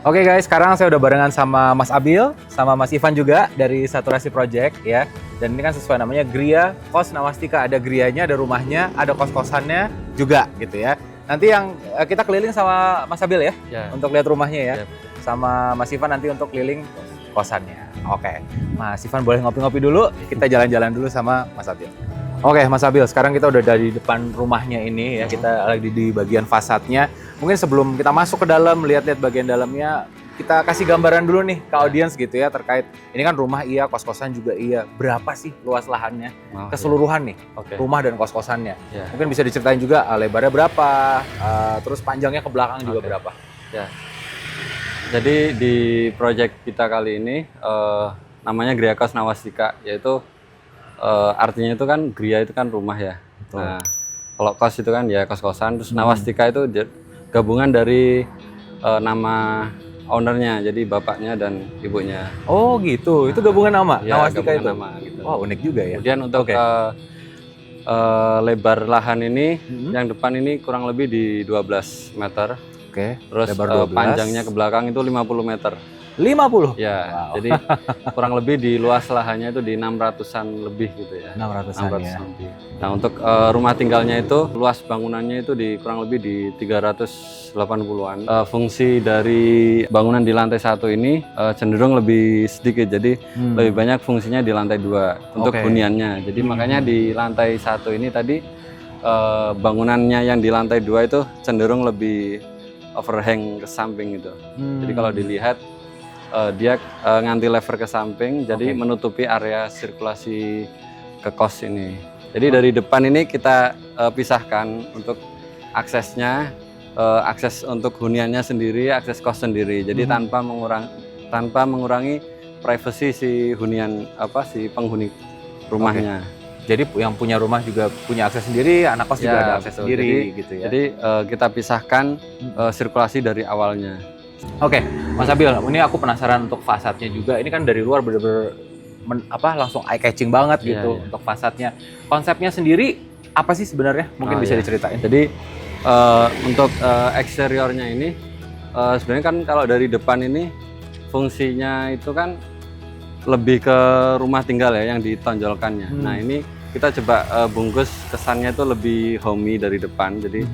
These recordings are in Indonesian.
Oke guys, sekarang saya udah barengan sama Mas Abil, sama Mas Ivan juga dari Saturasi Project ya. Dan ini kan sesuai namanya Gria Kos Nawastika. Ada grianya, ada rumahnya, ada kos-kosannya juga gitu ya. Nanti yang kita keliling sama Mas Abil ya, untuk lihat rumahnya ya. Sama Mas Ivan nanti untuk keliling kosannya. Oke, Mas Ivan boleh ngopi-ngopi dulu, kita jalan-jalan dulu sama Mas Abil. Oke, Mas Abil, sekarang kita udah dari depan rumahnya ini ya, kita lagi di bagian fasadnya. Mungkin sebelum kita masuk ke dalam, lihat-lihat bagian dalamnya, kita kasih gambaran dulu nih ke audiens gitu ya, terkait ini kan rumah iya, kos-kosan juga iya. Berapa sih luas lahannya keseluruhan nih, rumah dan kos-kosannya? Mungkin bisa diceritain juga lebarnya berapa, terus panjangnya ke belakang juga berapa? Ya. Jadi di project kita kali ini namanya Gria Kos Nawastika, yaitu artinya itu kan Gria itu kan rumah ya. Betul. Nah, kalau kos itu kan ya kos-kosan, terus Nawastika itu gabungan dari nama ownernya, jadi bapaknya dan ibunya. Oh gitu, itu gabungan nama? Ya, Nawastika gabungan itu? nama gitu. Wah, unik juga ya. Kemudian untuk lebar lahan ini, yang depan ini kurang lebih di 12 meter. Terus lebar 12. Panjangnya ke belakang itu 50 meter. 50? Ya, wow. Jadi kurang lebih di luas lahannya itu di 600-an lebih gitu ya. 600-an ya. Lebih. Nah, untuk rumah tinggalnya itu, luas bangunannya itu di kurang lebih di 380-an. Fungsi dari bangunan di lantai 1 ini cenderung lebih sedikit, jadi lebih banyak fungsinya di lantai 2 untuk huniannya. Jadi makanya di lantai 1 ini tadi bangunannya yang di lantai 2 itu cenderung lebih overhang ke samping gitu. Jadi kalau dilihat dia ngantilever ke samping, jadi menutupi area sirkulasi ke kos ini. Jadi dari depan ini kita pisahkan untuk aksesnya, akses untuk huniannya sendiri, akses kos sendiri. Jadi tanpa mengurangi privasi si hunian si penghuni rumahnya. Jadi yang punya rumah juga punya akses sendiri, anak kos juga ada akses sendiri gitu ya. Jadi kita pisahkan sirkulasi dari awalnya. Oke, Mas Abil, ini aku penasaran untuk fasadnya juga. Ini kan dari luar bener-bener langsung eye catching banget gitu untuk fasadnya. Konsepnya sendiri apa sih sebenarnya? Mungkin bisa diceritain. Jadi untuk eksteriornya ini sebenarnya kan kalau dari depan ini fungsinya itu kan lebih ke rumah tinggal ya yang ditonjolkannya. Nah, ini kita coba bungkus kesannya itu lebih homey dari depan, jadi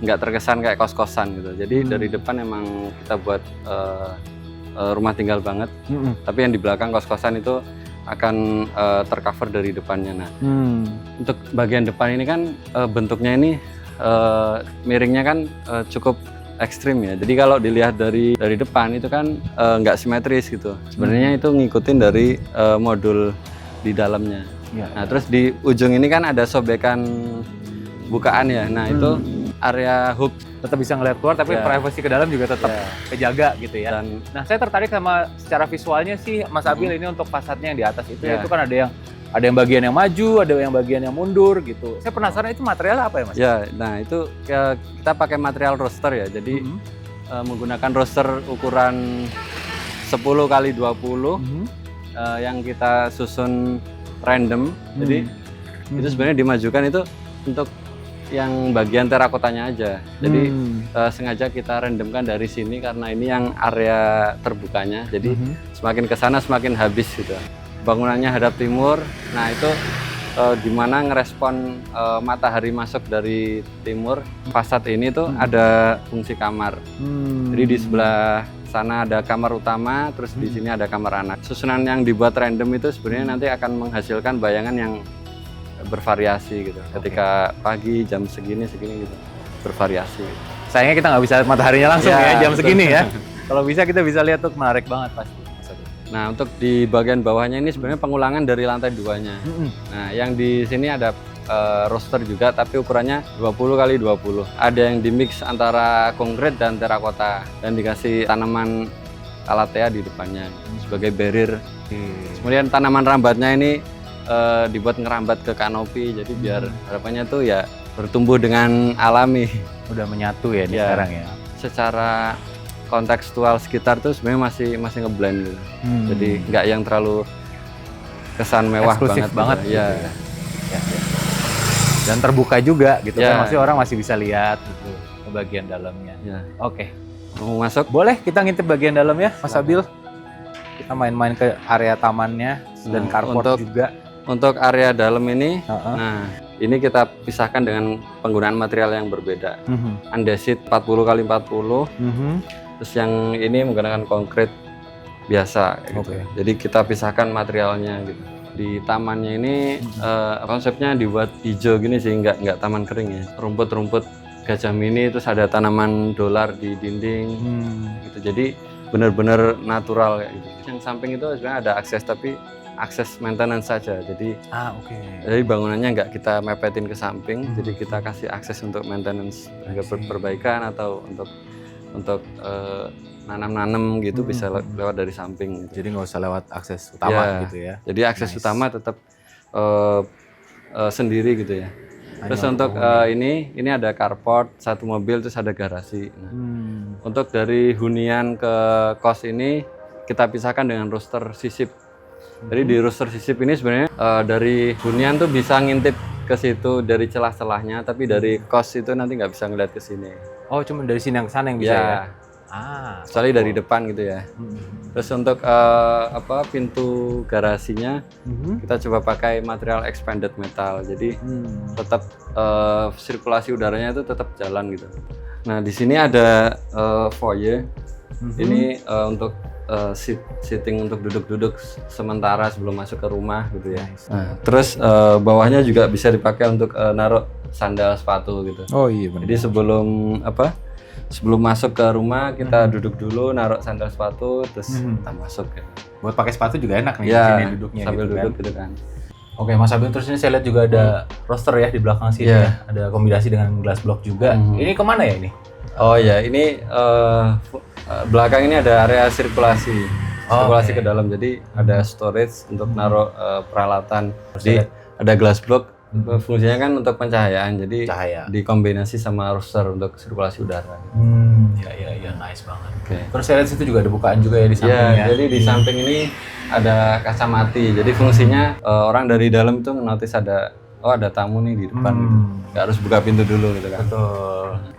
nggak terkesan kayak kos-kosan gitu. Jadi dari depan emang kita buat rumah tinggal banget, tapi yang di belakang kos-kosan itu akan tercover dari depannya. Nah, untuk bagian depan ini kan bentuknya ini miringnya kan cukup ekstrim ya. Jadi kalau dilihat dari depan itu kan nggak simetris gitu. Sebenarnya itu ngikutin dari modul di dalamnya. Nah, terus di ujung ini kan ada sobekan bukaan ya. Nah, itu area hook. Tetap bisa ngeliat keluar, tapi privasi ke dalam juga tetap kejaga gitu ya. Nah, saya tertarik sama secara visualnya sih, Mas Abil, ini untuk fasadnya yang di atas itu itu kan ada yang bagian yang maju, ada yang bagian yang mundur gitu. Saya penasaran itu materialnya apa ya, Mas? Ya, nah itu kita pakai material roster ya. Jadi menggunakan roster ukuran 10 x 20 yang kita susun random. Jadi itu sebenarnya dimajukan itu untuk yang bagian terakotanya aja. Jadi sengaja kita randomkan dari sini karena ini yang area terbukanya. Jadi semakin ke sana semakin habis gitu. Bangunannya hadap timur. Nah, itu gimana ngerespon matahari masuk dari timur. Fasad ini tuh ada fungsi kamar. Jadi di sebelah sana ada kamar utama, terus di sini ada kamar anak. Susunan yang dibuat random itu sebenarnya nanti akan menghasilkan bayangan yang bervariasi gitu. Ketika pagi jam segini gitu bervariasi. Sayangnya kita nggak bisa lihat mataharinya langsung ya jam segini ya. Kalau bisa kita bisa lihat tuh, menarik banget pasti. Nah, untuk di bagian bawahnya ini sebenarnya pengulangan dari lantai 2-nya. Nah, yang di sini ada roster juga, tapi ukurannya 20 x 20. Ada yang dimix antara konkrit dan terakota dan dikasih tanaman calathea di depannya sebagai barrier. Kemudian tanaman rambatnya ini dibuat ngerambat ke kanopi, jadi biar harapannya tuh ya bertumbuh dengan alami. Udah menyatu ya sekarang ya. Secara kontekstual sekitar tuh sebenarnya masih ngeblend gitu. Jadi nggak yang terlalu kesan mewah banget gitu. Ya. Dan terbuka juga gitu kan, maksudnya orang masih bisa lihat gitu ke bagian dalamnya. Oke. Mau masuk? Boleh kita ngintip bagian dalam ya, Mas Abil. Kita main-main ke area tamannya dan carport juga. Untuk area dalam ini, Uh-uh. nah ini kita pisahkan dengan penggunaan material yang berbeda. Andesit 40x40, terus yang ini menggunakan konkrit biasa. Gitu. Oke. Jadi kita pisahkan materialnya gitu. Di tamannya ini konsepnya dibuat hijau gini sih, nggak taman kering ya. Rumput-rumput gajah mini, terus ada tanaman dolar di dinding gitu. Jadi benar-benar natural kayak gitu. Yang samping itu sebenarnya ada akses, tapi akses maintenance saja. Jadi jadi bangunannya nggak kita mepetin ke samping, jadi kita kasih akses untuk maintenance, perbaikan atau untuk nanam-nanam gitu bisa lewat dari samping. Jadi nggak usah lewat akses utama gitu ya. Jadi akses utama tetap sendiri gitu ya. Terus untuk ini ada carport, satu mobil, terus ada garasi. Nah, untuk dari hunian ke kos ini kita pisahkan dengan rooster sisip. Jadi di rooster sisip ini sebenarnya dari hunian tuh bisa ngintip ke situ dari celah-celahnya, tapi dari kos itu nanti nggak bisa ngeliat ke sini. Oh, cuma dari sini yang ke sana yang bisa ya? Kecuali dari depan gitu ya. Terus untuk pintu garasinya kita coba pakai material expanded metal. Jadi tetap sirkulasi udaranya itu tetap jalan gitu. Nah, di sini ada foyer. Ini untuk seating untuk duduk-duduk sementara sebelum masuk ke rumah gitu ya. Nah, terus bawahnya juga bisa dipakai untuk naruh sandal sepatu gitu. Oh iya benar. Jadi sebelum masuk ke rumah kita duduk dulu, naruh sandal sepatu, terus kita masuk ya. Buat pakai sepatu juga enak nih Ya, di sini duduknya sambil gitu duduk kan. gitu kan. Oke, Mas Abil, terus ini saya lihat juga ada roster ya di belakang sini ya. Ada kombinasi dengan glass block juga. Ini kemana ya ini? Oh ya, ini belakang ini ada area sirkulasi. Sirkulasi ke dalam. Jadi ada storage untuk naruh peralatan. Jadi ada glass block. Fungsinya kan untuk pencahayaan. Jadi dikombinasi sama rooster untuk sirkulasi udara. Ya, nice banget. Oke. Terus saya lihat situ juga ada bukaan juga ya di sampingnya. Jadi di samping ini ada kaca mati. Jadi fungsinya orang dari dalam itu notice ada tamu nih di depan gitu. Nggak harus buka pintu dulu gitu kan. Betul.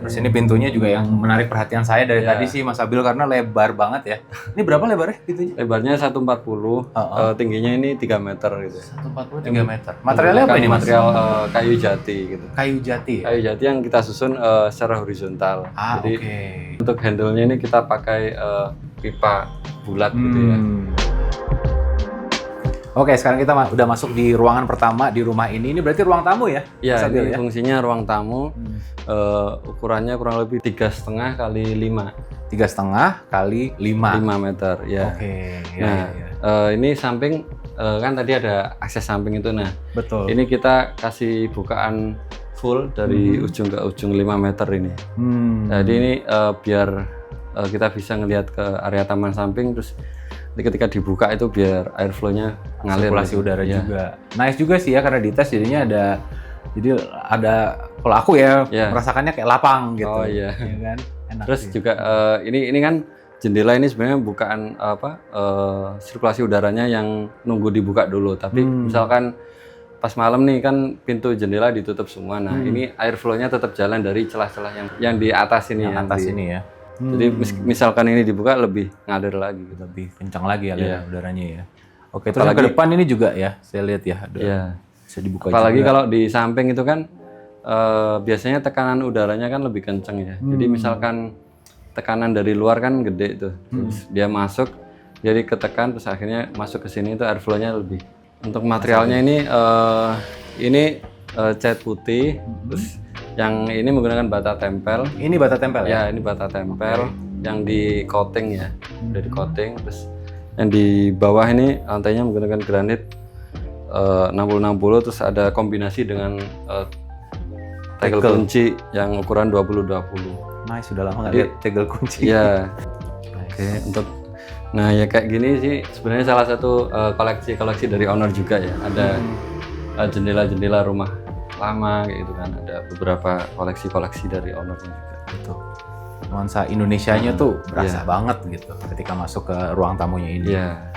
Terus ini pintunya juga yang menarik perhatian saya dari tadi sih Mas Abil karena lebar banget ya. Ini berapa lebarnya pintunya? Lebarnya 140, tingginya ini 3 meter gitu. 140 3 meter. Materialnya apa ini Mas? Material kayu jati gitu. Kayu jati ya? Kayu jati yang kita susun secara horizontal. Jadi untuk handle-nya ini kita pakai pipa bulat gitu ya. Oke, sekarang kita udah masuk di ruangan pertama di rumah ini. Ini berarti ruang tamu ya? Iya, ini fungsinya ruang tamu. Ukurannya kurang lebih 3,5 kali 5. 3,5 kali 5. 5 meter, ya. Oke. Ini samping kan tadi ada akses samping itu. Nah, betul. Ini kita kasih bukaan full dari ujung ke ujung 5 meter ini. Jadi ini biar kita bisa ngelihat ke area taman samping, terus ketika dibuka itu biar airflow-nya ngalir, sirkulasi udara juga. Nice juga sih ya karena di tes jadinya ada kalau aku ya merasakannya kayak lapang gitu. Oh iya. Ya kan? Enak. Terus sih. juga ini kan jendela ini sebenarnya bukaan sirkulasi udaranya yang nunggu dibuka dulu. Tapi misalkan pas malam nih kan pintu jendela ditutup semua. Nah, ini airflow-nya tetap jalan dari celah-celah yang di atas ini. Ini ya. Jadi misalkan ini dibuka lebih ngalir lagi, lebih kencang lagi aliran udaranya ya. Oke, terus ke depan ini juga ya, saya lihat ya, bisa dibuka. Apalagi kalau di samping itu kan biasanya tekanan udaranya kan lebih kencang ya. Jadi misalkan tekanan dari luar kan gede itu, terus dia masuk, jadi ketekan terus akhirnya masuk ke sini itu airflow-nya lebih. Untuk materialnya ini cat putih, terus yang ini menggunakan bata tempel. Ini bata tempel ya? Ya, ini bata tempel yang di coating ya, udah di coating. Terus yang di bawah ini lantainya menggunakan granit 60-60, terus ada kombinasi dengan tegel kunci yang ukuran 20-20. Nice, sudah lama nggak lihat tegel kunci. Ya, oke. Untuk ya kayak gini sih sebenarnya salah satu koleksi dari owner juga ya. Ada jendela-jendela rumah lama kayak gitu kan, ada beberapa koleksi dari ownernya juga. Betul. Nuansa Indonesianya tuh berasa banget gitu ketika masuk ke ruang tamunya ini. Iya.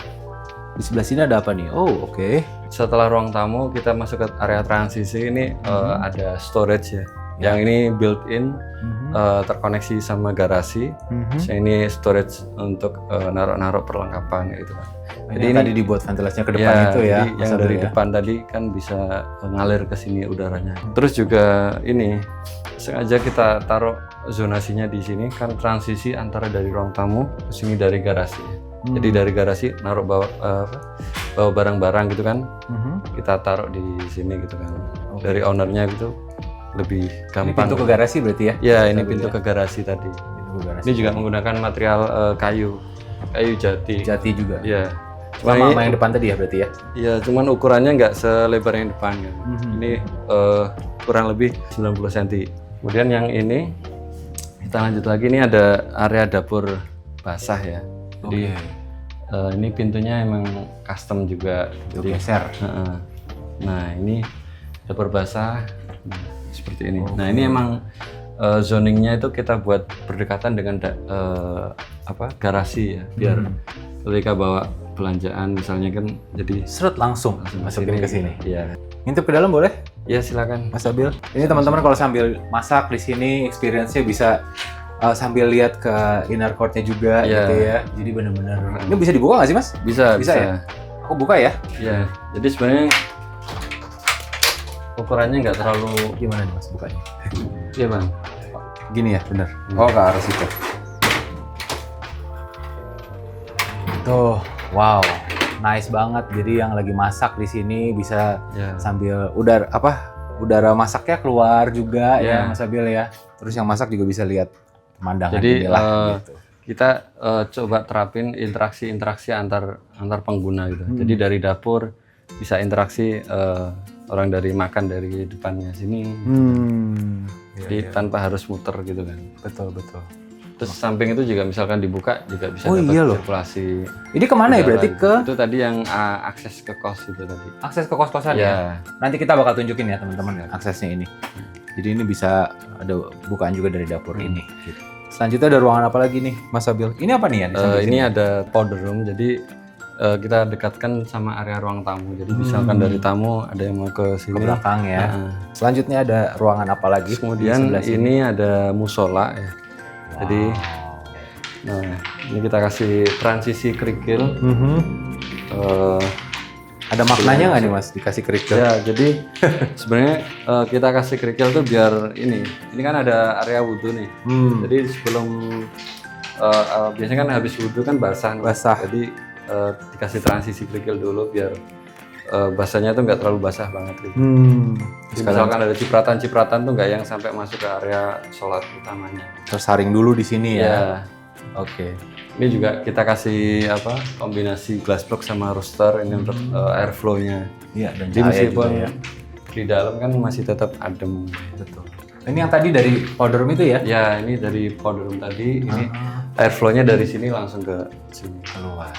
Di sebelah sini ada apa nih? Oh, oke. Setelah ruang tamu kita masuk ke area transisi ini ada storage ya. Yang ini built-in, terkoneksi sama garasi. Yang ini storage untuk naruh-naruh perlengkapan gitu kan. Jadi ini tadi dibuat ventilasinya ke depan itu ya. Jadi yang dari depan tadi kan bisa ngalir ke sini udaranya. Terus juga ini sengaja kita taruh zonasinya di sini kan transisi antara dari ruang tamu ke sini dari garasi. Jadi dari garasi naruh bawa barang-barang gitu kan, kita taruh di sini gitu kan. Dari ownernya gitu lebih gampang. Ini pintu ke garasi berarti ya? Ya, ini pintu ke garasi tadi. Ini juga menggunakan material kayu jati. Jati juga. Ya. Sama yang depan tadi ya berarti ya? Iya, cuman ukurannya nggak selebar yang depan kan. Ini kurang lebih 90 cm. Kemudian yang ini kita lanjut lagi, ini ada area dapur basah ya. Jadi ini pintunya emang custom juga. Jadi geser. Nah ini dapur basah seperti ini. Nah ini emang zoningnya itu kita buat berdekatan dengan garasi ya, biar ketika bawa belanjaan misalnya kan jadi seret langsung masukin ke sini. Iya. Ngintip ke dalam boleh? Ya silakan. Mas Abil. Ini teman-teman kalau sambil masak di sini experience-nya bisa sambil lihat ke inner court-nya juga gitu ya. Jadi benar-benar. Ini bisa dibuka nggak sih Mas? Bisa ya. Aku buka ya. Iya. Jadi sebenarnya ukurannya nggak terlalu. Gimana nih Mas bukanya? Iya Bang. Gini ya, benar. Oh ke arah situ. Tuh, wow, nice banget. Jadi yang lagi masak di sini bisa sambil udara masaknya keluar juga ya Mas Abil ya. Terus yang masak juga bisa lihat pemandangan. Jadi gitu. kita coba terapin interaksi antar pengguna gitu. Jadi dari dapur bisa interaksi orang dari makan dari depannya sini. Jadi tanpa harus muter gitu kan. Betul. Terus samping itu juga misalkan dibuka juga bisa dapat sirkulasi. Ini kemana ya berarti Itu tadi yang akses ke kos itu tadi. Akses ke kos-kosan ya? Nanti kita bakal tunjukin ya teman-teman aksesnya ini. Jadi ini bisa ada bukaan juga dari dapur ini. Gitu. Selanjutnya ada ruangan apa lagi nih Mas Abil? Ini apa nih ya? Ini ada powder room, jadi kita dekatkan sama area ruang tamu. Jadi misalkan dari tamu ada yang mau ke sini. Ke belakang ya. Selanjutnya ada ruangan apa lagi? Kemudian ini ada musola ya. Jadi, nah ini kita kasih transisi kerikil. Ada maknanya nggak nih Mas dikasih kerikil? Ya, jadi sebenarnya kita kasih kerikil tuh biar ini kan ada area wudhu nih. Jadi sebelum biasanya kan habis wudhu kan basah. Jadi dikasih transisi kerikil dulu biar basahnya tuh nggak terlalu basah banget gitu. Misalkan ada cipratan tuh nggak yang sampai masuk ke area sholat utamanya. Tersaring dulu di sini ya. Oke. Ini juga kita kasih kombinasi glass block sama rooster ini untuk airflow-nya. Iya, dan jadi meskipun di dalam kan masih tetap adem. Betul. Ini yang tadi dari powder room itu ya? Ya, ini dari powder room tadi. Ini airflow-nya dari sini langsung ke sini keluar.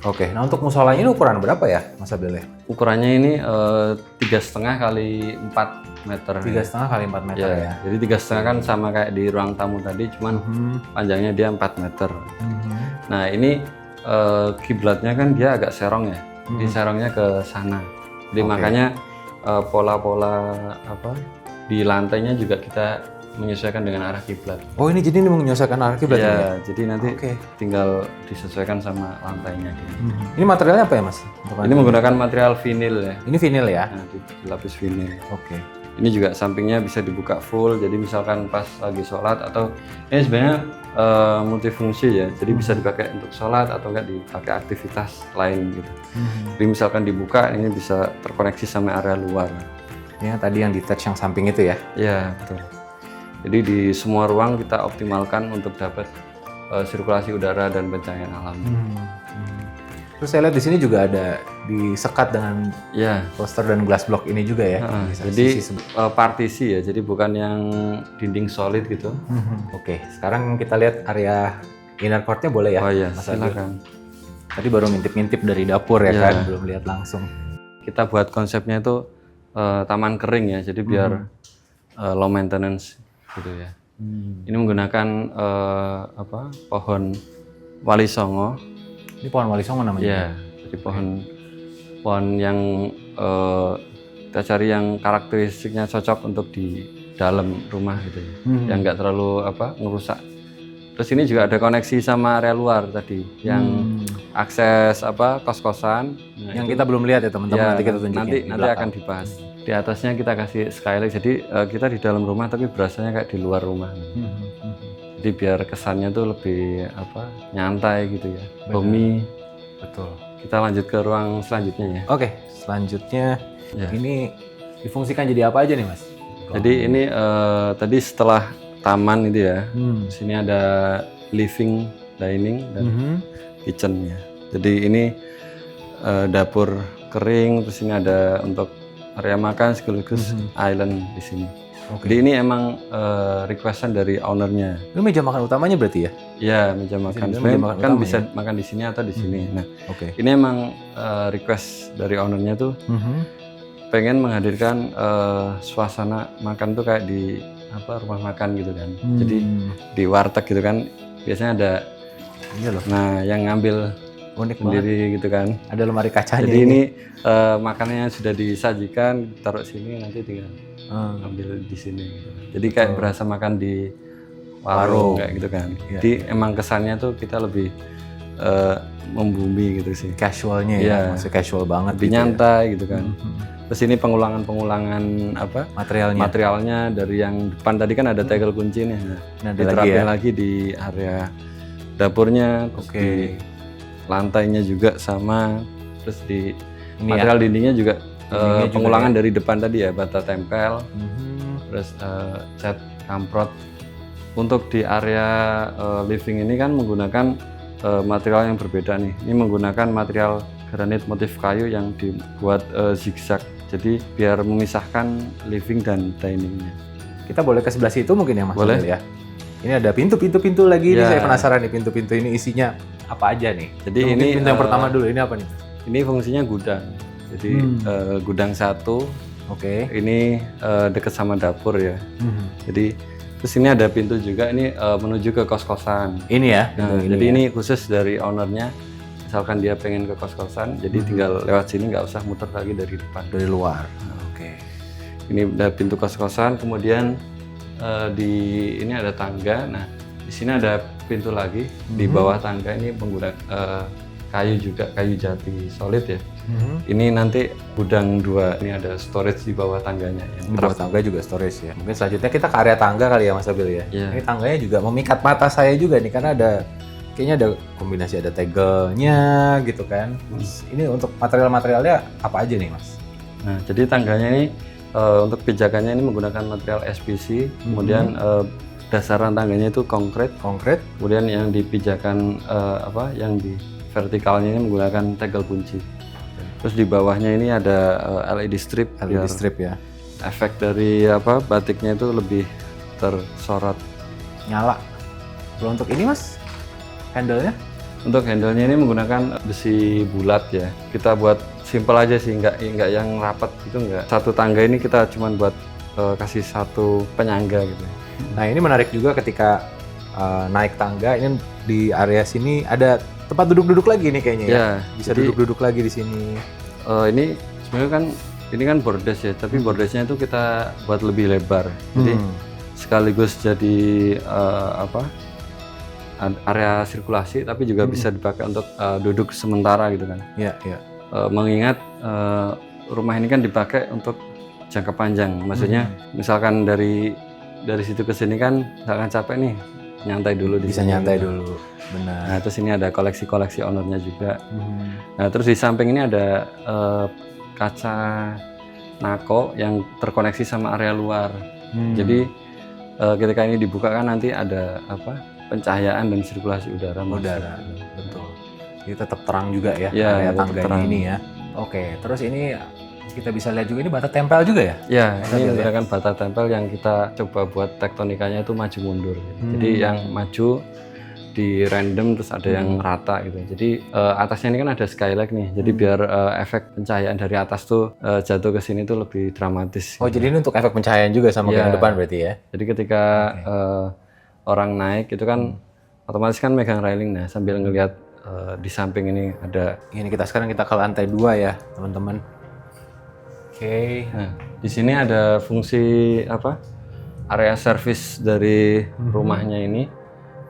Oke, nah untuk musolanya ini ukuran berapa ya, Mas Abil? Ukurannya ini 3,5 kali 4 meter. 3,5 kali 4 meter ya. Jadi 3,5 kan sama kayak di ruang tamu tadi, cuman panjangnya dia 4 meter. Nah ini kiblatnya kan dia agak serong ya. Jadi serongnya ke sana. Jadi makanya pola-pola di lantainya juga kita menyesuaikan dengan arah kiblat. Oh ini jadi ini menyesuaikan arah kiblat ya? Jadi nanti tinggal disesuaikan sama lantainya. Ini materialnya apa ya Mas? Ini menggunakan material vinil ya. Ini vinil ya? Nah, dilapis vinil. Oke. Ini juga sampingnya bisa dibuka full. Jadi misalkan pas lagi sholat atau ini sebenarnya multifungsi ya. Jadi bisa dipakai untuk sholat atau enggak dipakai aktivitas lain gitu. Jadi misalkan dibuka ini bisa terkoneksi sama area luar. Ya tadi yang detach yang samping itu ya? Iya betul. Jadi di semua ruang kita optimalkan untuk dapat sirkulasi udara dan pencahayaan alam. Terus saya lihat di sini juga ada disekat dengan poster dan glass block ini juga ya. Jadi partisi ya, jadi bukan yang dinding solid gitu. Oke, sekarang kita lihat area inner court-nya boleh ya? Oh iya, Mas silakan. Tadi baru ngintip-ngintip dari dapur ya kan, belum lihat langsung. Kita buat konsepnya itu taman kering ya, jadi biar low maintenance gitu ya. Ini menggunakan pohon wali songo. Ini pohon wali songo namanya? Iya, jadi pohon yang kita cari yang karakteristiknya cocok untuk dalam rumah gitu ya, yang nggak terlalu ngerusak. Terus ini juga ada koneksi sama area luar tadi, yang akses kos-kosan. Nah, Yang kita belum lihat ya teman-teman, nanti kita tunjukin. Nanti akan dibahas. Di atasnya kita kasih skylight, jadi kita di dalam rumah tapi berasanya kayak di luar rumah. Jadi biar kesannya tuh lebih nyantai gitu ya, homey. Betul. Kita lanjut ke ruang selanjutnya ya. Oke, selanjutnya ini difungsikan jadi apa aja nih Mas? Jadi ini tadi setelah taman itu ya, di sini ada living, dining, dan kitchen ya. Jadi ini dapur kering, terus ini ada untuk area makan sekaligus island di sini. Jadi ini emang requestan dari ownernya. Ini meja makan utamanya berarti ya? Iya, meja makan. Sebenarnya kan bisa makan di sini atau di sini. Nah, ini emang request dari ownernya tuh pengen menghadirkan suasana makan tuh kayak di rumah makan gitu kan. Jadi di warteg gitu kan biasanya ada nah yang ngambil unik sendiri gitu kan. Ada lemari kacanya. Jadi ini makanannya sudah disajikan, taruh sini nanti tinggal ambil di sini gitu. Jadi kayak berasa makan di warung kayak gitu kan. Jadi emang kesannya tuh kita lebih membumi gitu sih. Casualnya ya, masih casual banget. Lebih nyantai gitu kan. Terus ini pengulangan materialnya dari yang depan tadi kan ada tegel kunci nih. Nah, diterapin lagi di area dapurnya, terus di lantainya juga sama, terus di material dindingnya juga pengulangan dari depan tadi ya, bata tempel, terus cat kamprot. Untuk di area living ini kan menggunakan material yang berbeda nih. Ini menggunakan material granit motif kayu yang dibuat zigzag. Jadi biar memisahkan living dan diningnya. Kita boleh ke sebelah situ mungkin ya Mas? Boleh ya. Ini ada pintu-pintu lagi nih, saya penasaran nih pintu-pintu ini isinya apa aja nih. Jadi ini pintu yang pertama dulu, ini apa nih? Ini fungsinya gudang. Jadi gudang satu. Ini dekat sama dapur ya. Jadi terus ini ada pintu juga, ini menuju ke kos-kosan. Ini ya? Nah, jadi ini khusus dari ownernya. Misalkan dia pengen ke kos-kosan, jadi tinggal lewat sini, nggak usah muter lagi dari depan. Dari luar. Ini udah pintu kos-kosan, kemudian ini ada tangga. Nah, di sini ada pintu lagi. Di bawah tangga ini menggunakan kayu juga, kayu jati solid ya. Ini nanti gudang 2, ini ada storage di bawah tangganya. Di bawah tangga juga storage ya. Mungkin selanjutnya kita ke area tangga kali ya Mas Abil ya. Ini tangganya juga memikat mata saya juga nih, karena kayaknya ada kombinasi, ada tegelnya gitu kan. Ini untuk materialnya apa aja nih Mas? Nah, jadi tangganya ini untuk pijakannya ini menggunakan material SPC, kemudian dasaran tangganya itu konkret. Kemudian yang di pijakan yang di vertikalnya ini menggunakan tegel kunci. Terus di bawahnya ini ada LED strip ya. Efek dari batiknya itu lebih tersorot. Nyala. Kalau untuk ini Mas, handle-nya? Untuk handle-nya ini menggunakan besi bulat ya. Kita buat simple aja sih, nggak yang rapat gitu, nggak. Satu tangga ini kita cuma buat kasih satu penyangga gitu. Nah ini menarik juga ketika naik tangga, ini di area sini ada tempat duduk-duduk lagi nih kayaknya ya. Bisa duduk-duduk lagi di sini. Ini sebenarnya kan ini kan bordes ya, tapi bordesnya itu kita buat lebih lebar. Jadi sekaligus jadi area sirkulasi, tapi juga bisa dipakai untuk duduk sementara gitu kan. Mengingat rumah ini kan dipakai untuk jangka panjang, maksudnya misalkan dari situ ke sini kan misalkan capek nih, nyantai dulu di bisa sini. Nyantai dulu, benar. Nah terus ini ada koleksi ownernya juga. Nah terus di samping ini ada kaca nako yang terkoneksi sama area luar. Jadi ketika ini dibuka kan nanti ada pencahayaan dan sirkulasi udara. Betul. Jadi tetap terang juga ya, area tangganya ini ya. Terus ini kita bisa lihat juga ini bata tempel juga ya? Ya, ini menggunakan bata tempel yang kita coba buat tektonikanya itu maju mundur. Jadi yang maju di random, terus ada yang rata gitu. Jadi atasnya ini kan ada skylight nih. Jadi biar efek pencahayaan dari atas tuh jatuh ke sini tuh lebih dramatis. Jadi ini untuk efek pencahayaan juga sama yang depan berarti ya? Jadi ketika orang naik itu kan otomatis kan megang railing, nah sambil ngelihat di samping ini ada. Ini sekarang kita ke lantai 2 ya teman-teman. Nah di sini ada fungsi area service dari rumahnya ini.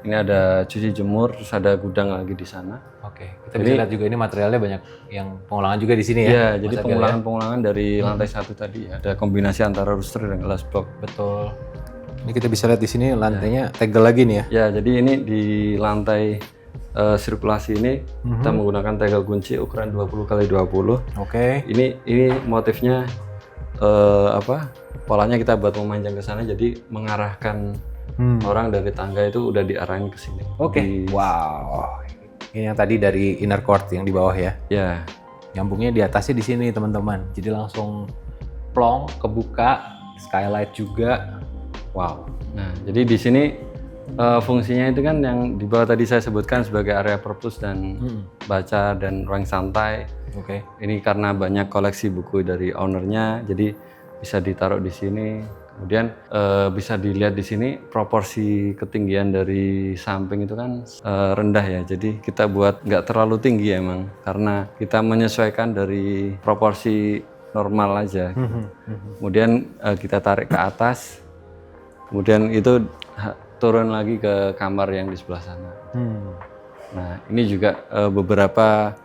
Ini ada cuci jemur, terus ada gudang lagi di sana. Oke, kita bisa lihat juga ini materialnya banyak yang pengulangan juga di sini ya. Iya, jadi pengulangan-pengulangan dari lantai 1 tadi. Ada kombinasi antara rooster dan glass block. Betul. Ini kita bisa lihat di sini lantainya tegel lagi nih ya. Ya, jadi ini di lantai sirkulasi ini kita menggunakan tegel kunci ukuran 20x20. Oke. Ini motifnya polanya kita buat memanjang ke sana, jadi mengarahkan orang dari tangga itu udah diarahin ke sini. Oke. Wow. Ini yang tadi dari inner court yang di bawah ya. Ya. Nyambungnya di atasnya di sini teman-teman. Jadi langsung plong kebuka, skylight juga. Wow. Nah, jadi di sini fungsinya itu kan yang di bawah tadi saya sebutkan sebagai area perpus dan baca dan ruang santai. Oke. Ini karena banyak koleksi buku dari ownernya, jadi bisa ditaruh di sini. Kemudian bisa dilihat di sini proporsi ketinggian dari samping itu kan rendah ya. Jadi kita buat nggak terlalu tinggi emang, karena kita menyesuaikan dari proporsi normal aja. Kemudian kita tarik ke atas, kemudian itu turun lagi ke kamar yang di sebelah sana. Nah ini juga beberapa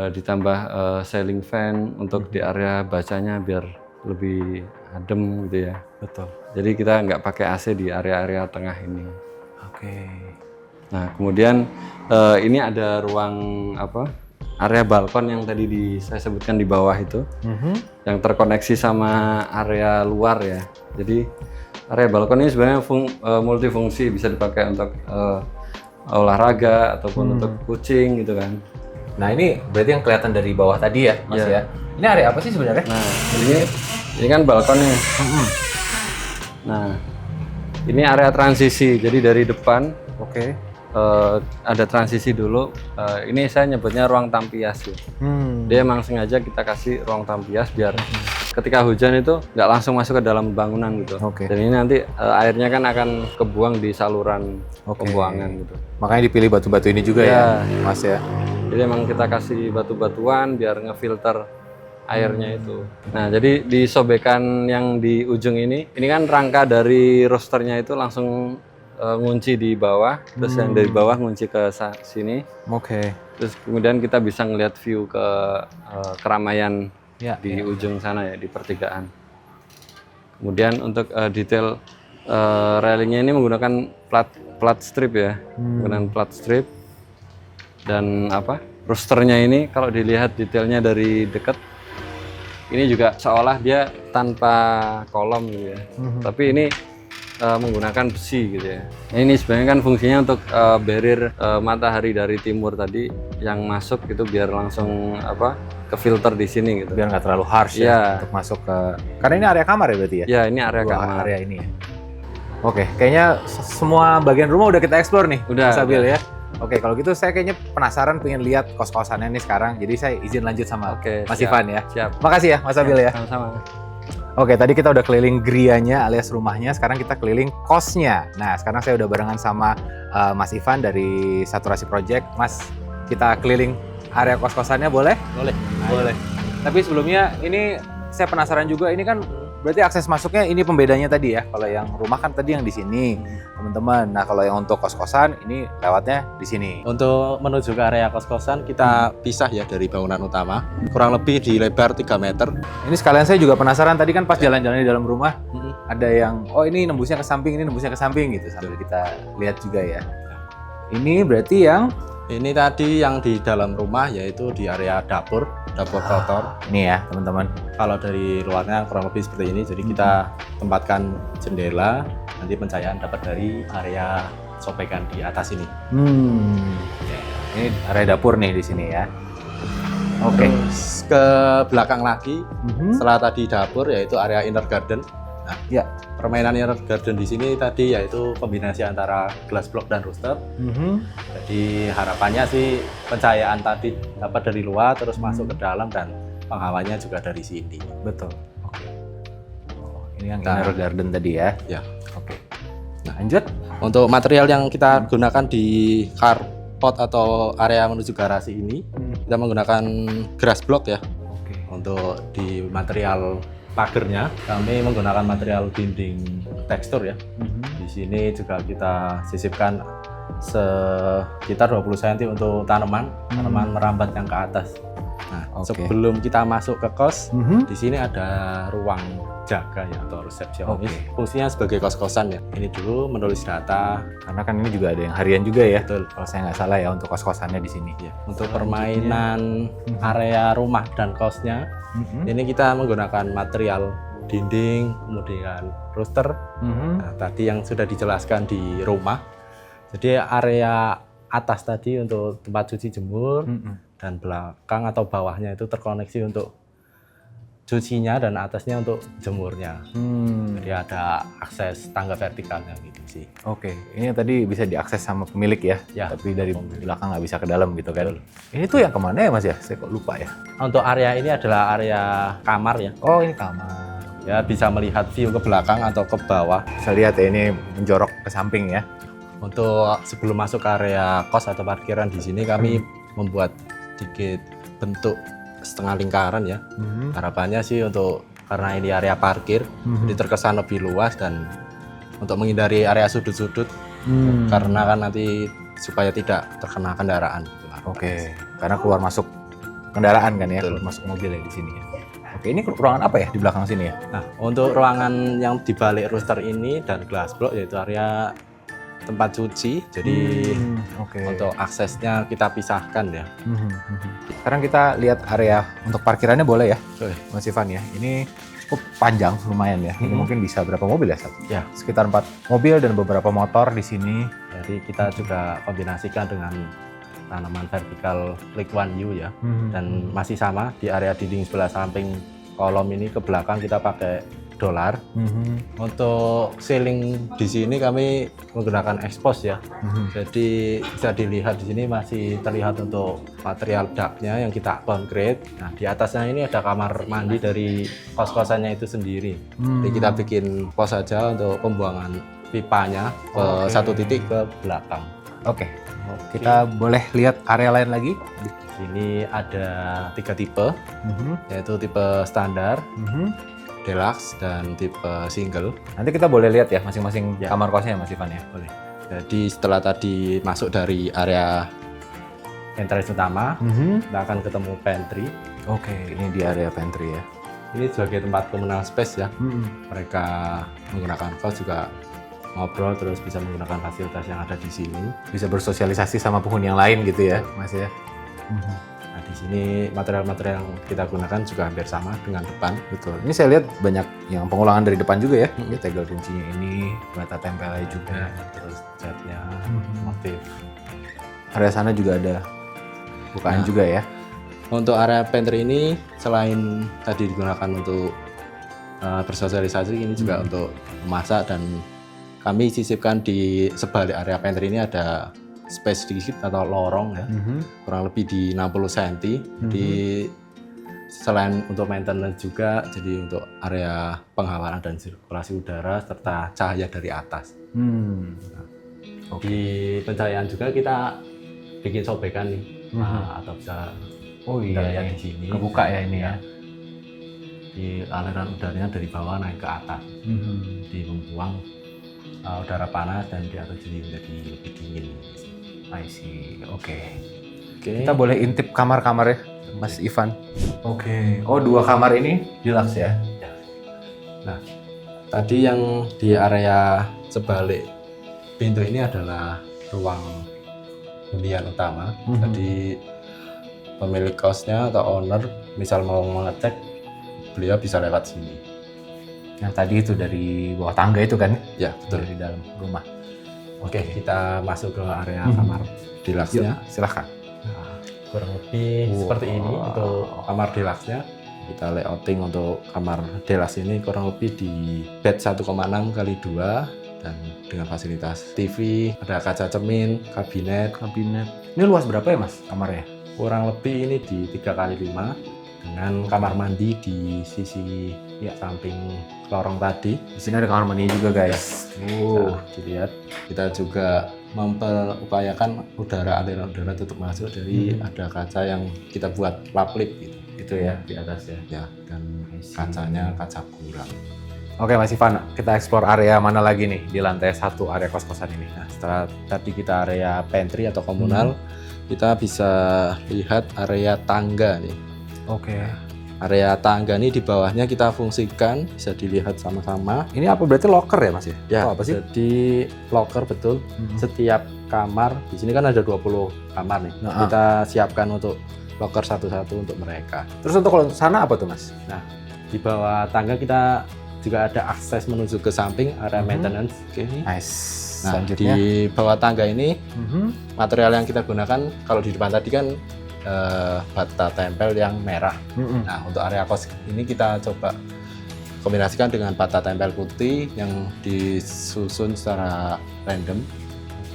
ditambah ceiling fan untuk di area bacanya biar lebih adem gitu ya. Betul. Jadi kita nggak pakai AC di area-area tengah ini. Oke. Nah kemudian ini ada ruang area balkon yang tadi saya sebutkan di bawah itu, yang terkoneksi sama area luar ya. Jadi area balkon ini sebenarnya multifungsi, bisa dipakai untuk olahraga ataupun untuk kucing gitu kan. Nah ini berarti yang kelihatan dari bawah tadi ya, Mas ya. Ini area apa sih sebenarnya? Nah ini kan balkonnya. Nah ini area transisi. Jadi dari depan, ada transisi dulu. Ini saya nyebutnya ruang tampias ya. Dia emang sengaja kita kasih ruang tampias biar ketika hujan itu nggak langsung masuk ke dalam bangunan gitu. Dan ini nanti airnya kan akan kebuang di saluran pembuangan gitu. Makanya dipilih batu-batu ini juga ya, Mas ya. Jadi emang kita kasih batu-batuan biar ngefilter airnya itu. Nah, jadi di sobekan yang di ujung ini kan rangka dari rosternya itu langsung ngunci di bawah, terus yang dari bawah ngunci ke sini. Terus kemudian kita bisa ngelihat view ke keramaian di ujung sana ya, di pertigaan. Kemudian untuk detail railingnya ini menggunakan plat strip ya, menggunakan plat strip. Dan rosternya ini kalau dilihat detailnya dari dekat, ini juga seolah dia tanpa kolom gitu ya. Tapi ini menggunakan besi gitu ya. Nah, ini sebenarnya kan fungsinya untuk barrier matahari dari timur tadi yang masuk gitu biar langsung ke filter di sini gitu. Biar nggak terlalu harsh ya untuk masuk ke. Karena ini area kamar ya berarti ya? Ya ini area kamar. Area ini ya. Oke, kayaknya semua bagian rumah udah kita explore nih, Mas Abil ya. Oke, kalau gitu saya kayaknya penasaran pengen lihat kos-kosannya nih sekarang. Jadi saya izin lanjut sama Mas Ivan ya. Siap. Makasih ya Mas Abil ya. Sama-sama. Oke, tadi kita udah keliling grianya alias rumahnya, sekarang kita keliling kosnya. Nah, sekarang saya udah barengan sama Mas Ivan dari Saturasi Project. Mas, kita keliling area kos-kosannya boleh? Boleh. Boleh. Tapi sebelumnya ini saya penasaran juga, ini kan berarti akses masuknya ini pembedanya tadi ya. Kalau yang rumah kan tadi yang di sini, teman-teman. Nah, kalau yang untuk kos-kosan ini lewatnya di sini. Untuk menuju ke area kos-kosan kita pisah ya dari bangunan utama. Kurang lebih di lebar 3 meter. Ini sekalian saya juga penasaran, tadi kan pas jalan-jalan di dalam rumah ada yang ini nembusnya ke samping, ini nembusnya ke samping gitu. Sambil kita lihat juga ya. Ini berarti yang ini tadi yang di dalam rumah yaitu di area dapur kotor. Ini ya, teman-teman. Kalau dari luarnya kurang lebih seperti ini. Jadi kita tempatkan jendela, nanti pencahayaan dapat dari area sobekan di atas ini. Ini area dapur nih di sini ya. Oke. Terus ke belakang lagi, setelah tadi dapur yaitu area inner garden. Nah, permainan inner garden di sini tadi yaitu kombinasi antara glass block dan rooster. Jadi harapannya sih pencahayaan tadi dapat dari luar terus masuk ke dalam dan penghawanya juga dari sini. Betul. Oke. Ini yang inner garden tadi ya. Ya. Oke. Nah, lanjut. Untuk material yang kita gunakan di carport atau area menuju garasi ini, kita menggunakan grass block ya. Untuk di material pagernya kami menggunakan material dinding tekstur ya. Di sini juga kita sisipkan sekitar 20 cm untuk tanaman merambat yang ke atas. Nah, sebelum kita masuk ke kos, di sini ada ruang jaga ya atau resepsionis. Fungsinya sebagai kos-kosan ya. Ini dulu menulis data. Karena kan ini juga ada yang harian juga ya. Betul. Kalau saya nggak salah ya untuk kos-kosannya di sini. Ya. Untuk permainan area rumah dan kosnya, ini kita menggunakan material dinding, kemudian rooster. Nah, tadi yang sudah dijelaskan di rumah. Jadi area atas tadi untuk tempat cuci jemur dan belakang atau bawahnya itu terkoneksi untuk cucinya dan atasnya untuk jemurnya. Jadi ada akses tangga vertikalnya gitu sih. Oke, ini tadi bisa diakses sama pemilik ya, tapi dari belakang nggak bisa ke dalam gitu kan. Ini tuh yang kemana ya Mas ya? Saya kok lupa ya. Untuk area ini adalah area kamar ya. Oh ini kamar. Ya bisa melihat view ke belakang atau ke bawah. Bisa lihat ya ini menjorok ke samping ya. Untuk sebelum masuk ke area kos atau parkiran di sini kami membuat sedikit bentuk setengah lingkaran ya. Harapannya sih karena ini area parkir, jadi terkesan lebih luas dan untuk menghindari area sudut-sudut karena kan nanti supaya tidak terkena kendaraan. Oke, karena keluar masuk kendaraan kan ya, keluar masuk mobil ya di sini ya. Oke, ini ruangan apa ya di belakang sini ya? Nah, untuk ruangan yang di balik rooster ini dan glass block yaitu area tempat cuci, jadi untuk aksesnya kita pisahkan ya. Sekarang kita lihat area untuk parkirannya boleh ya, Mas Ivan ya. Ini cukup panjang, lumayan ya. Ini mungkin bisa berapa mobil ya? Ya, sekitar 4 mobil dan beberapa motor di sini. Jadi kita juga kombinasikan dengan tanaman vertikal Click One U ya. Dan masih sama di area dinding sebelah samping kolom ini ke belakang kita pakai dolar. Untuk ceiling di sini kami menggunakan expose ya. Jadi bisa dilihat di sini masih terlihat untuk material ductnya yang kita concrete. Nah di atasnya ini ada kamar mandi dari kos-kosannya itu sendiri. Jadi kita bikin pos saja untuk pembuangan pipanya ke satu titik ke belakang. Oke. Kita boleh lihat area lain lagi. Di sini ada 3 tipe, yaitu tipe standar, deluxe dan tipe single. Nanti kita boleh lihat ya masing-masing kamar kosnya Mas Ivan ya. Boleh. Jadi setelah tadi masuk dari area entrance utama, kita akan ketemu pantry. Oke, ini di area pantry ya. Ini sebagai tempat communal space ya. Mereka menggunakan kos juga ngobrol terus bisa menggunakan fasilitas yang ada di sini. Bisa bersosialisasi sama penghuni yang lain gitu ya, Mas ya. Nah, di sini material-material yang kita gunakan juga hampir sama dengan depan. Betul. Ini saya lihat banyak yang pengulangan dari depan juga ya. Ya tegel rincinya ini, bata tempelnya juga, terus catnya, motif. Area sana juga ada bukaan juga ya. Untuk area pantry ini selain tadi digunakan untuk bersosialisasi, ini juga untuk memasak dan kami sisipkan di sebalik area pantry ini ada space sedikit atau lorong ya, kurang lebih di 60 cm. Di selain untuk maintenance juga, jadi untuk area penghawaan dan sirkulasi udara serta cahaya dari atas. Di pencahayaan juga kita bikin sobekan nih, atau bisa lihat di sini. Kebuka ya ini ya. Di aliran udaranya dari bawah naik ke atas, di membuang udara panas dan di atas jadi menjadi lebih dingin. I see. Oke. Kita boleh intip kamar-kamarnya, Mas Ivan. Oke. Oh, 2 kamar ini deluxe ya? Nah, tadi yang di area sebalik pintu ini adalah ruang hunian utama. Jadi pemilik kosnya atau owner misal mau mengecek, beliau bisa lewat sini. Yang tadi itu dari bawah tangga itu kan? Ya, betul. Dari dalam rumah. Oke, kita masuk ke area kamar deluxe-nya. Silahkan. Nah, kurang lebih seperti ini untuk kamar deluxe-nya. Kita layouting untuk kamar deluxe ini kurang lebih di bed 1,6 kali 2 dan dengan fasilitas TV, ada kaca cermin, kabinet. Ini luas berapa ya Mas kamarnya? Kurang lebih ini di 3 kali 5 dengan kamar mandi di sisi samping lorong tadi. Di sini ada kamar mandi juga guys. Nah, dilihat kita juga memperupayakan aliran udara tetap masuk dari ada kaca yang kita buat lap lip gitu. gitu ya di atas ya. Ya, dan kacanya kaca kurang. Oke Mas Ivan, kita explore area mana lagi nih di lantai 1 area kos-kosan ini? Nah, setelah tadi kita area pantry atau komunal, kita bisa lihat area tangga nih. Oke. Area tangga ini di bawahnya kita fungsikan, bisa dilihat sama-sama. Ini apa berarti locker ya Mas ya? Ya, Oh, apa sih? jadi locker betul. Setiap kamar, di sini kan ada 20 kamar nih. Nah, Kita siapkan untuk locker satu-satu untuk mereka. Terus untuk kalau sana apa tuh Mas? Nah, di bawah tangga kita juga ada akses menuju ke samping area maintenance. Oke. Nice. Nah, Selanjutnya. di bawah tangga ini material yang kita gunakan kalau di depan tadi kan bata tempel yang merah. Nah, untuk area kos ini kita coba kombinasikan dengan bata tempel putih yang disusun secara random.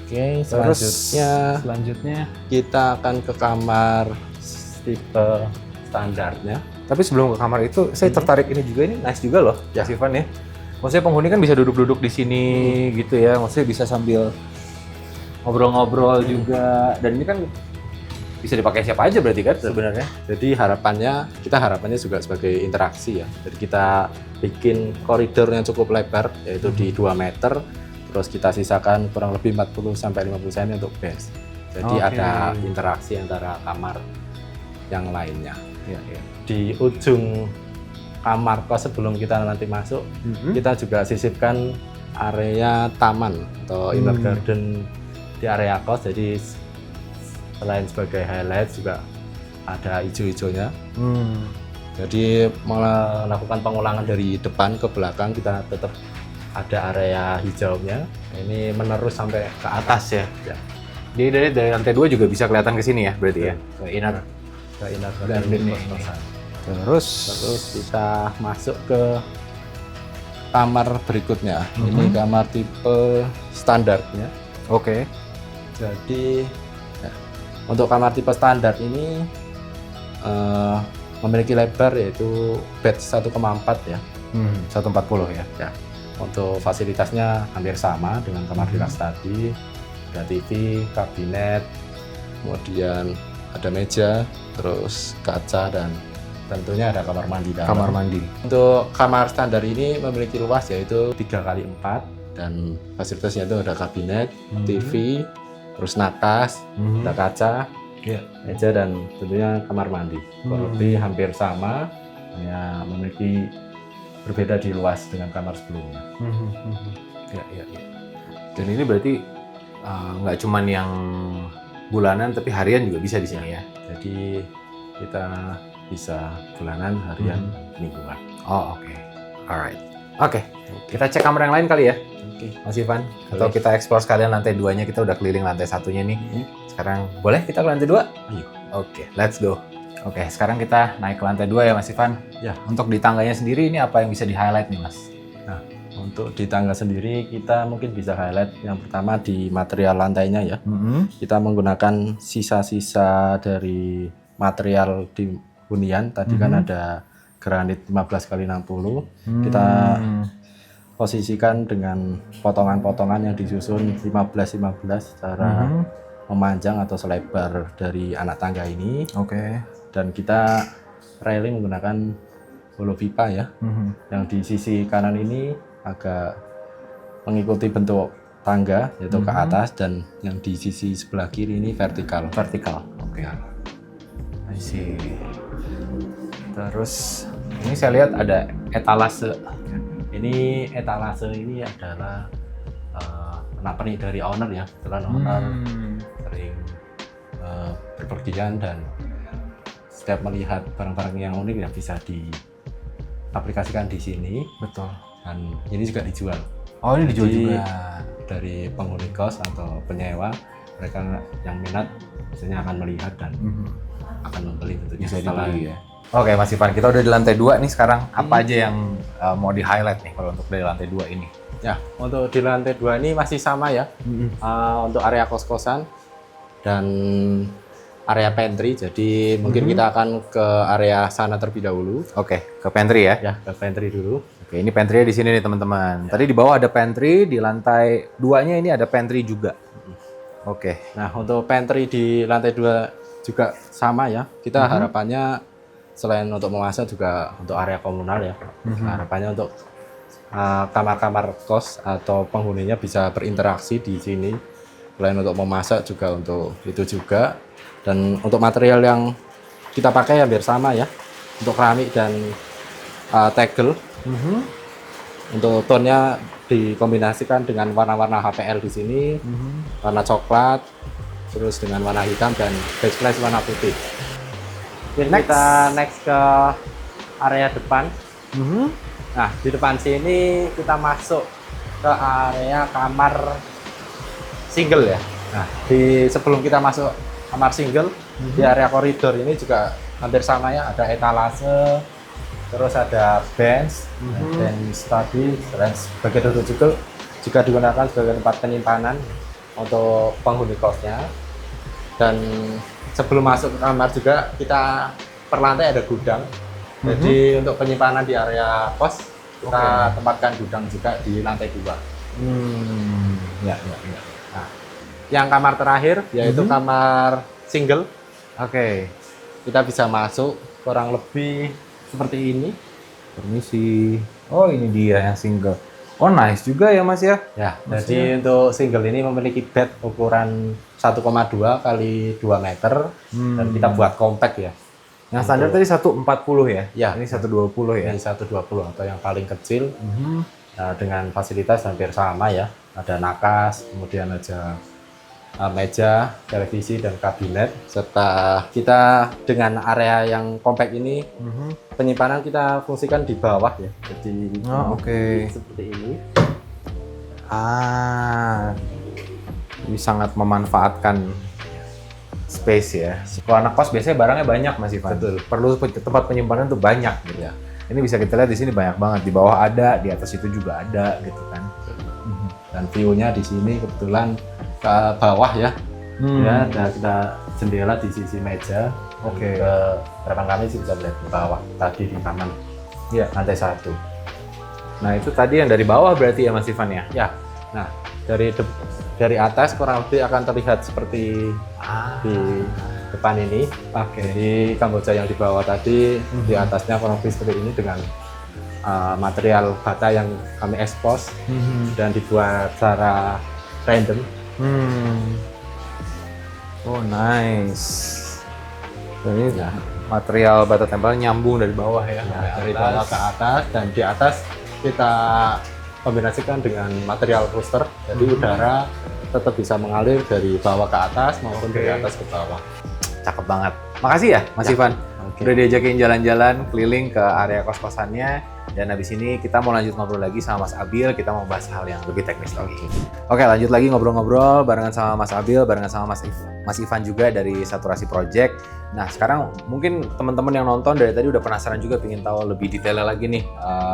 Oke, selanjutnya. kita akan ke kamar tipe standarnya. Tapi sebelum ke kamar itu, saya tertarik ini juga, ini nice juga loh, Ya. Mas Ivan ya. Maksudnya penghuni kan bisa duduk-duduk di sini gitu ya, maksudnya bisa sambil ngobrol-ngobrol juga. Dan ini kan bisa dipakai siapa aja berarti kan sebenarnya. Jadi kita harapannya juga sebagai interaksi ya. Jadi kita bikin koridor yang cukup lebar, yaitu di 2 meter, terus kita sisakan kurang lebih 40-50 cm untuk base. Jadi Oke. ada interaksi antara kamar yang lainnya. Iya. Di ujung kamar kos sebelum kita nanti masuk, kita juga sisipkan area taman atau inner garden di area kos. Jadi selain sebagai highlight juga ada hijau-hijaunya. Jadi melakukan pengulangan dari depan ke belakang, kita tetap ada area hijaunya. Ini menerus sampai ke atas ya. Jadi dari lantai 2 juga bisa kelihatan ke sini ya berarti ya, ke inner Garden ini. kos-kosan. Terus kita masuk ke kamar berikutnya. Ini kamar tipe standarnya. Oke. Jadi untuk kamar tipe standar ini memiliki lebar yaitu bed 1,4 ya. 140 ya. Untuk fasilitasnya hampir sama dengan kamar deluxe tadi. Ada TV, kabinet, kemudian ada meja, terus kaca, dan tentunya ada kamar mandi dalam. Kamar mandi. Untuk kamar standar ini memiliki luas yaitu 3x4 dan fasilitasnya itu ada kabinet, TV, terus nakas, ada kaca, meja, dan tentunya kamar mandi. Kurang lebih hampir sama, hanya memiliki berbeda di luas dengan kamar sebelumnya. Ya. Dan ini berarti nggak cuman yang bulanan tapi harian juga bisa di sini ya. Jadi kita bisa bulanan, harian, mingguan. Oh oke. Alright. Oke. Kita cek kamar yang lain kali ya, Oke. Mas Ivan. Atau kita explore sekalian lantai 2-nya, kita udah keliling lantai 1-nya nih. Sekarang boleh kita ke lantai 2? Ayo. Oke, let's go. Oke, sekarang kita naik ke lantai 2 ya Mas Ivan. Ya. Untuk di tangganya sendiri ini apa yang bisa di-highlight nih Mas? Untuk di tangga sendiri kita mungkin bisa highlight yang pertama di material lantainya ya. Kita menggunakan sisa-sisa dari material di hunian. Tadi kan ada granit 15x60. Kita posisikan dengan potongan-potongan yang disusun 15-15 secara memanjang atau selebar dari anak tangga ini. Oke. Dan kita railing menggunakan holo pipa ya. Yang di sisi kanan ini agak mengikuti bentuk tangga yaitu ke atas, dan yang di sisi sebelah kiri ini vertikal. Oke. I see. Terus ini saya lihat ada etalase. Ini etalase ini adalah penik dari owner ya. Kebetulan owner sering berpergian dan setiap melihat barang-barang yang unik yang bisa diaplikasikan di sini. Betul. Dan ini juga dijual. Oh ini dijual Jadi, juga. Dari penghuni kos atau penyewa, mereka yang minat biasanya akan melihat dan akan membeli tentunya Bisa setelah dibeli ya. Oke Mas Ivan, kita udah di lantai 2 nih sekarang. Apa aja yang mau di-highlight nih kalau untuk dari lantai 2 ini? Ya, untuk di lantai 2 ini masih sama ya. Untuk area kos-kosan dan area pantry. Jadi mungkin kita akan ke area sana terlebih dahulu. Oke, ke pantry ya. Ya, ke pantry dulu. Oke, ini pantry di sini nih teman-teman. Tadi di bawah ada pantry, di lantai 2-nya ini ada pantry juga. Oke. Nah, untuk pantry di lantai 2 juga sama ya. Kita harapannya selain untuk memasak juga untuk area komunal ya. Harapannya untuk kamar-kamar kos atau penghuninya bisa berinteraksi di sini. Selain untuk memasak juga untuk itu juga. Dan untuk material yang kita pakai hampir sama ya. Untuk keramik dan tegel. Untuk tone-nya dikombinasikan dengan warna-warna HPL di sini, warna coklat, terus dengan warna hitam dan backsplash warna putih. Kita next ke area depan. Nah, di depan sini kita masuk ke area kamar single ya. Nah, sebelum kita masuk kamar single, di area koridor ini juga hampir sama ya, ada etalase, terus ada bench, bench tadi, dan sebagai duduk juga digunakan sebagai tempat penyimpanan untuk penghuni kosnya. Dan sebelum masuk ke kamar juga kita per lantai ada gudang. Jadi untuk penyimpanan di area kos kita tempatkan gudang juga di lantai 2. Ya. Nah, yang kamar terakhir yaitu kamar single. Kita bisa masuk kurang lebih seperti ini. Permisi. Oh, ini dia yang single. Oh, nice juga ya Mas ya. Ya, jadi untuk single ini memiliki bed ukuran 1,2 kali 2 meter dan kita buat compact ya. Yang standar tadi 140 ya? Ya, ini 120 ya? Ini 120 atau yang paling kecil. Nah, dengan fasilitas hampir sama ya. Ada nakas, kemudian ada meja, televisi, dan kabinet. Serta kita dengan area yang compact ini, penyimpanan kita fungsikan di bawah ya. Jadi seperti ini. Ini sangat memanfaatkan space ya. Kalau anak kos biasanya barangnya banyak Mas Ivan. Betul. Perlu tempat penyimpanan tuh banyak gitu ya. Ini bisa kita lihat di sini banyak banget. Di bawah ada, di atas itu juga ada gitu kan. Dan view-nya di sini kebetulan ke bawah ya. Ya, ada kita jendela di sisi meja. Ke harapan kami sih bisa melihat ke bawah tadi di taman. Ya, lantai 1. Nah, itu tadi yang dari bawah berarti ya Mas Ivan ya? Ya. Nah, dari atas kurang lebih akan terlihat seperti di depan ini. Jadi Kamboja yang di bawah tadi, di atasnya kurang lebih seperti ini dengan material bata yang kami ekspos dan dibuat secara random. Oh, nice. Ini material bata tempel nyambung dari bawah ya? Dari bawah ke atas, dan di atas kita kombinasikan dengan material rooster, jadi udara tetap bisa mengalir dari bawah ke atas maupun dari atas ke bawah. Cakep banget. Makasih ya Mas Ivan. Udah diajakin jalan-jalan keliling ke area kos-kosannya. Dan habis ini kita mau lanjut ngobrol lagi sama Mas Abil. Kita mau bahas hal yang lebih teknis lagi. Oke, lanjut lagi ngobrol-ngobrol barengan sama Mas Abil, barengan sama Mas Ivan juga dari Saturasi Project. Nah, sekarang mungkin teman-teman yang nonton dari tadi udah penasaran juga, pengen tahu lebih detailnya lagi nih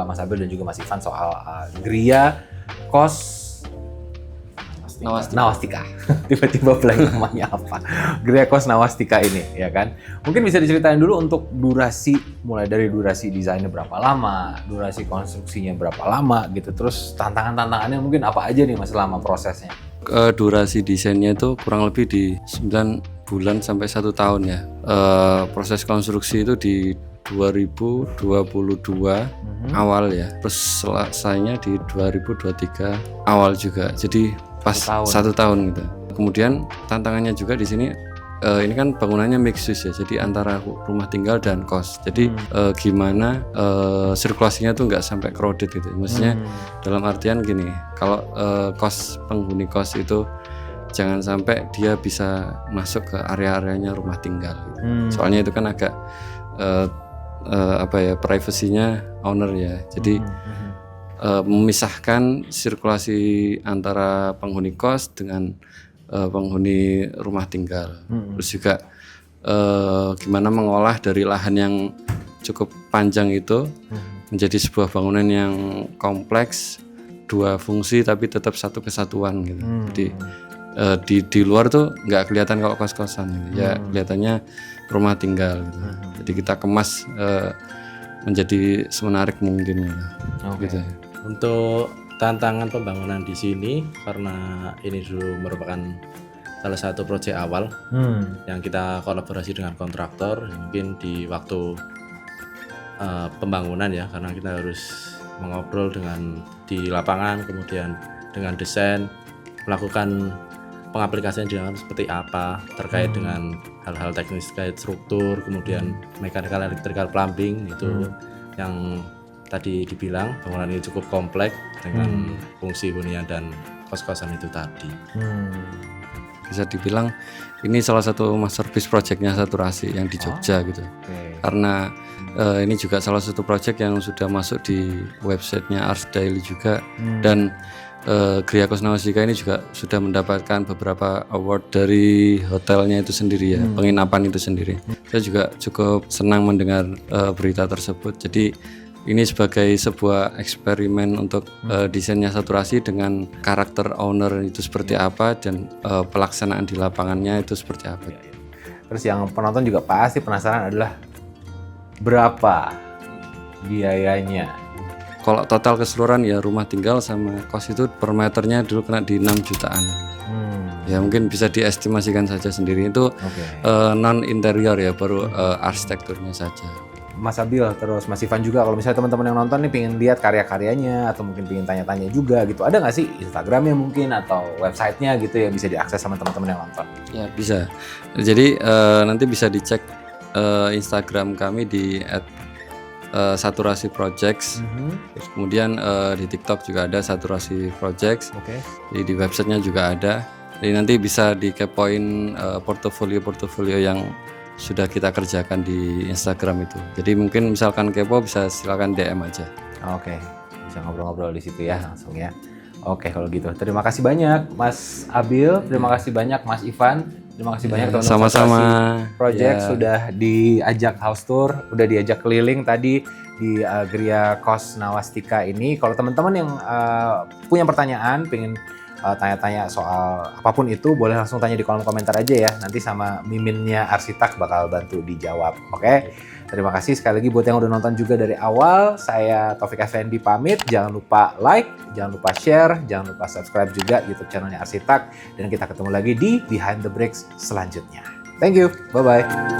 Mas Abil dan juga Mas Ivan soal Gria Kos Nawastika. Tiba-tiba blank namanya apa? Gria Kos Nawastika ini, ya kan? Mungkin bisa diceritain dulu untuk durasi, mulai dari durasi desainnya berapa lama, durasi konstruksinya berapa lama gitu, terus tantangannya mungkin apa aja nih Mas selama prosesnya? Durasi desainnya itu kurang lebih di 9 bulan sampai 1 tahun ya. Proses konstruksi itu di 2022 awal ya, terus selesainya di 2023 awal juga. Jadi pas 1 tahun gitu. Kemudian tantangannya juga di sini ini kan bangunannya mixed use ya, jadi antara rumah tinggal dan kos. Jadi gimana sirkulasinya tuh nggak sampai crowded gitu. Maksudnya dalam artian gini, kalau penghuni kos itu jangan sampai dia bisa masuk ke area-areanya rumah tinggal gitu. Soalnya itu kan agak privasinya owner ya. Jadi memisahkan sirkulasi antara penghuni kos dengan penghuni rumah tinggal. Terus juga gimana mengolah dari lahan yang cukup panjang itu menjadi sebuah bangunan yang kompleks, 2 fungsi tapi tetap satu kesatuan gitu. Jadi di luar tuh nggak kelihatan kalau kos-kosan gitu. Ya kelihatannya rumah tinggal gitu. Jadi kita kemas menjadi semenarik mungkin gitu. Untuk tantangan pembangunan di sini, karena ini dulu merupakan salah satu proyek awal yang kita kolaborasi dengan kontraktor, mungkin di waktu pembangunan ya, karena kita harus mengobrol dengan di lapangan, kemudian dengan desain, melakukan pengaplikasian dengan seperti apa terkait dengan hal-hal teknis terkait struktur, kemudian mechanical, electrical, plumbing itu yang tadi dibilang bangunan ini cukup kompleks dengan fungsi hunian dan kos-kosan itu tadi. Bisa dibilang ini salah satu masterpiece projectnya Saturasi yang di Jogja gitu. Karena ini juga salah satu project yang sudah masuk di websitenya Ars Daily juga, dan Gria Kos Nawastika ini juga sudah mendapatkan beberapa award dari hotelnya itu sendiri ya, penginapan itu sendiri. Saya juga cukup senang mendengar berita tersebut. Jadi ini sebagai sebuah eksperimen untuk desainnya Saturasi dengan karakter owner itu seperti apa, dan pelaksanaan di lapangannya itu seperti apa. Terus yang penonton juga pasti penasaran adalah berapa biayanya? Kalau total keseluruhan ya rumah tinggal sama kos itu per meternya dulu kena di 6 jutaan. Ya mungkin bisa diestimasikan saja sendiri, itu non interior ya, baru arsitekturnya saja. Mas Abil, terus Mas Ivan juga, kalau misalnya teman-teman yang nonton nih pengen lihat karya-karyanya atau mungkin pengen tanya-tanya juga gitu, ada nggak sih Instagramnya mungkin atau websitenya gitu yang bisa diakses sama teman-teman yang nonton? Ya bisa. Jadi nanti bisa dicek Instagram kami di @Saturasi Projects. Terus kemudian di TikTok juga ada Saturasi Projects. Jadi di websitenya juga ada. Jadi nanti bisa dikepoin portofolio-portofolio yang sudah kita kerjakan di Instagram itu. Jadi mungkin misalkan kepo bisa silakan DM aja. Bisa ngobrol-ngobrol di situ ya langsung ya. Kalau gitu. Terima kasih banyak Mas Abil, terima kasih banyak Mas Ivan, terima kasih banyak teman-teman sama-sama Project sudah diajak house tour, udah diajak keliling tadi di Gria Kos Nawastika ini. Kalau teman-teman yang punya pertanyaan, pengen tanya-tanya soal apapun itu, boleh langsung tanya di kolom komentar aja ya. Nanti sama miminnya Arsitak bakal bantu dijawab. Terima kasih sekali lagi buat yang udah nonton juga dari awal. Saya Taufik Effendi pamit. Jangan lupa like, jangan lupa share, jangan lupa subscribe juga YouTube channelnya Arsitak. Dan kita ketemu lagi di Behind the Bricks selanjutnya. Thank you. Bye-bye.